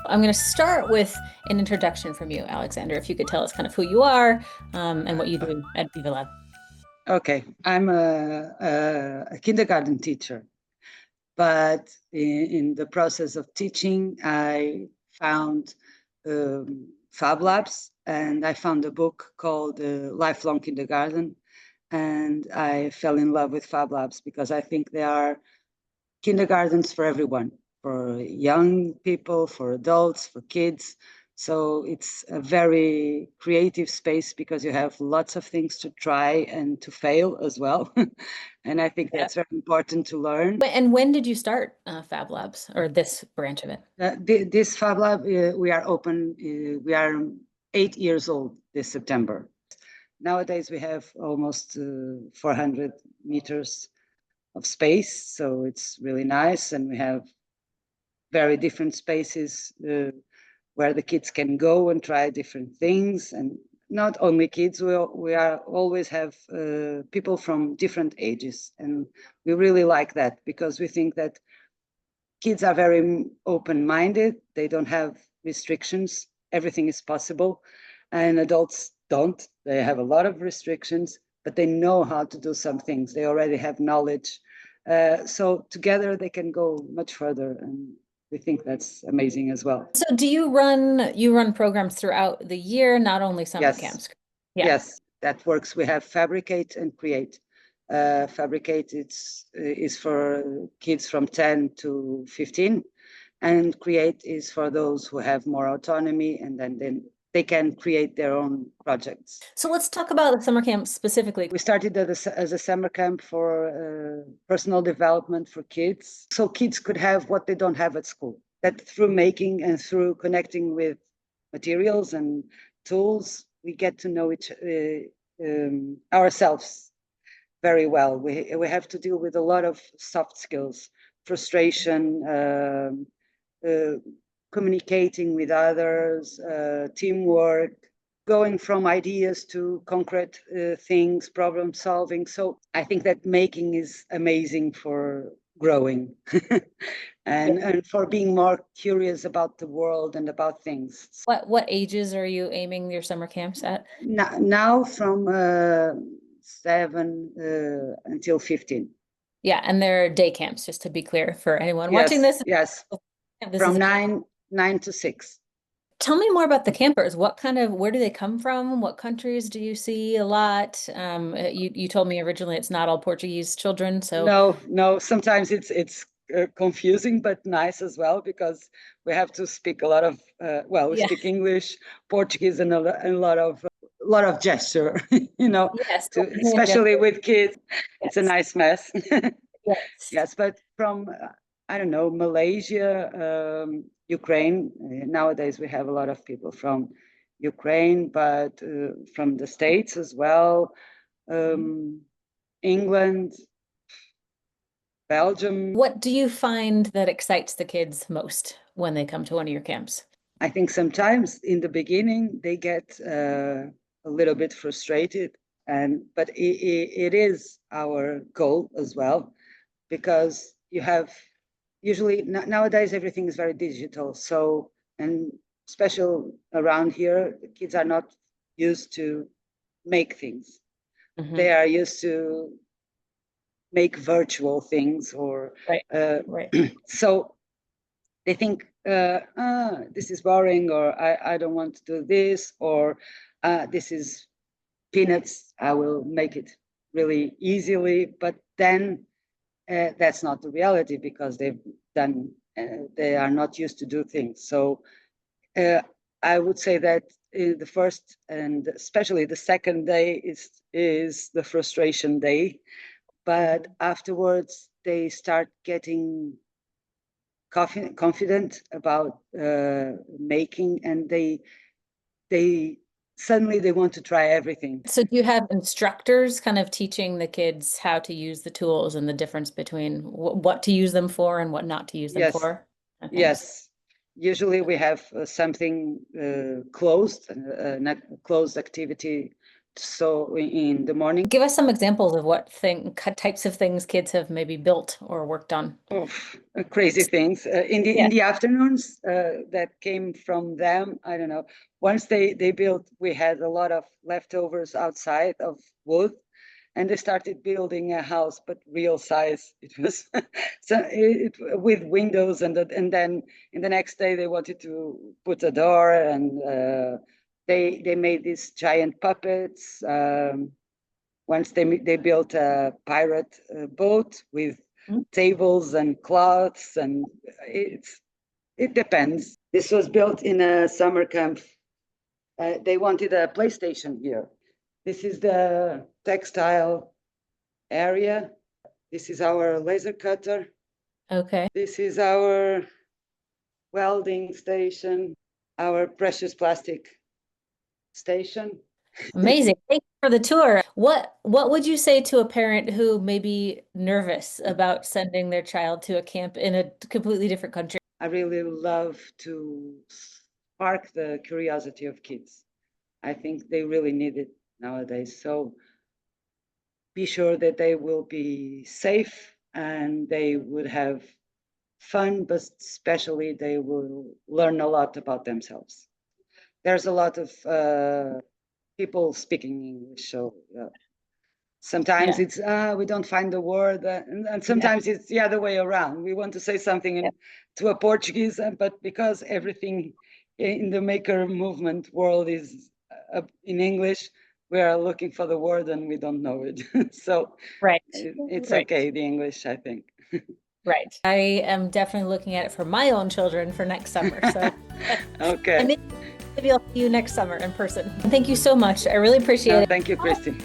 I'm going to start with an introduction from you, Alexandra. If you could tell us kind of who you are and what you do at Viva Lab. Okay, I'm a kindergarten teacher, but in the process of teaching, I found Fab Labs, and I found a book called Lifelong Kindergarten, and I fell in love with Fab Labs because I think they are kindergartens for everyone, for young people, for adults, for kids. So it's a very creative space because you have lots of things to try and to fail as well. And I think that's very important to learn. And when did you start Fab Labs or this branch of it? This Fab Lab, we are open, we are 8 years old this September. Nowadays we have almost 400 meters of space, so it's really nice, and we have very different spaces where the kids can go and try different things, and not only kids, we are always have people from different ages, and we really like that because we think that kids are very open-minded, they don't have restrictions, everything is possible, and adults don't, they have a lot of restrictions, but they know how to do some things, they already have knowledge, so together they can go much further, and we think that's amazing as well. So do you run programs throughout the year, not only summer camps? Yeah. Yes, that works. We have Fabricate and Create. Fabricate is for kids from 10 to 15, and Create is for those who have more autonomy, and then they can create their own projects. So let's talk about the summer camp specifically. We started as a summer camp for personal development for kids, so kids could have what they don't have at school. That through making and through connecting with materials and tools, we get to know ourselves very well. We have to deal with a lot of soft skills, frustration, communicating with others, teamwork, going from ideas to concrete things, problem solving. So I think that making is amazing for growing and for being more curious about the world and about things. What ages are you aiming your summer camps at? Now from 7 until 15. Yeah, and they're day camps, just to be clear for anyone watching this. Yes, from 9 to 6. Tell me more about the campers. Where do they come from? What countries do you see a lot? You told me originally it's not all Portuguese children, so no. Sometimes it's confusing, but nice as well because we have to speak a lot of we speak English, Portuguese, and a lot of gesture, yes, especially with kids. Yes. It's a nice mess. Yes, but from I don't know, Malaysia, Ukraine. Nowadays we have a lot of people from Ukraine, but from the States as well, England, Belgium. What do you find that excites the kids most when they come to one of your camps? I think sometimes in the beginning they get a little bit frustrated, but it is our goal as well, because you have usually nowadays everything is very digital. So, and especially around here, the kids are not used to make things. Mm-hmm. They are used to make virtual things or so they think this is boring, or I don't want to do this, or this is peanuts, I will make it really easily. But then that's not the reality, because they are not used to do things. So I would say that the first and especially the second day is the frustration day, but afterwards they start getting confident about making, and they suddenly they want to try everything. So do you have instructors kind of teaching the kids how to use the tools and the difference between what to use them for and what not to use them for? Yes. Usually we have something closed activity So in the morning. Give us some examples of what types of things kids have maybe built or worked on. Oh, crazy things in the afternoons that came from them. I don't know. Once they built, we had a lot of leftovers outside of wood, and they started building a house, but real size. It was with windows, and then in the next day they wanted to put a door, and they made these giant puppets. Once they built a pirate boat with tables and cloths, and it depends. This was built in a summer camp. They wanted a PlayStation here. This is the textile area. This is our laser cutter. Okay. This is our welding station, our precious plastic station. Amazing. Thank you for the tour. What would you say to a parent who may be nervous about sending their child to a camp in a completely different country? I really love to spark the curiosity of kids. I think they really need it nowadays. So be sure that they will be safe and they would have fun, but especially they will learn a lot about themselves. There's a lot of people speaking English, so sometimes it's we don't find the word, and sometimes it's the other way around. We want to say something to a Portuguese, but because everything in the maker movement world is in English, we are looking for the word and we don't know it. So it's okay, the English, I think. Right. I am definitely looking at it for my own children for next summer. So okay. Maybe I'll see you next summer in person. Thank you so much. I really appreciate it. Thank you, Christy.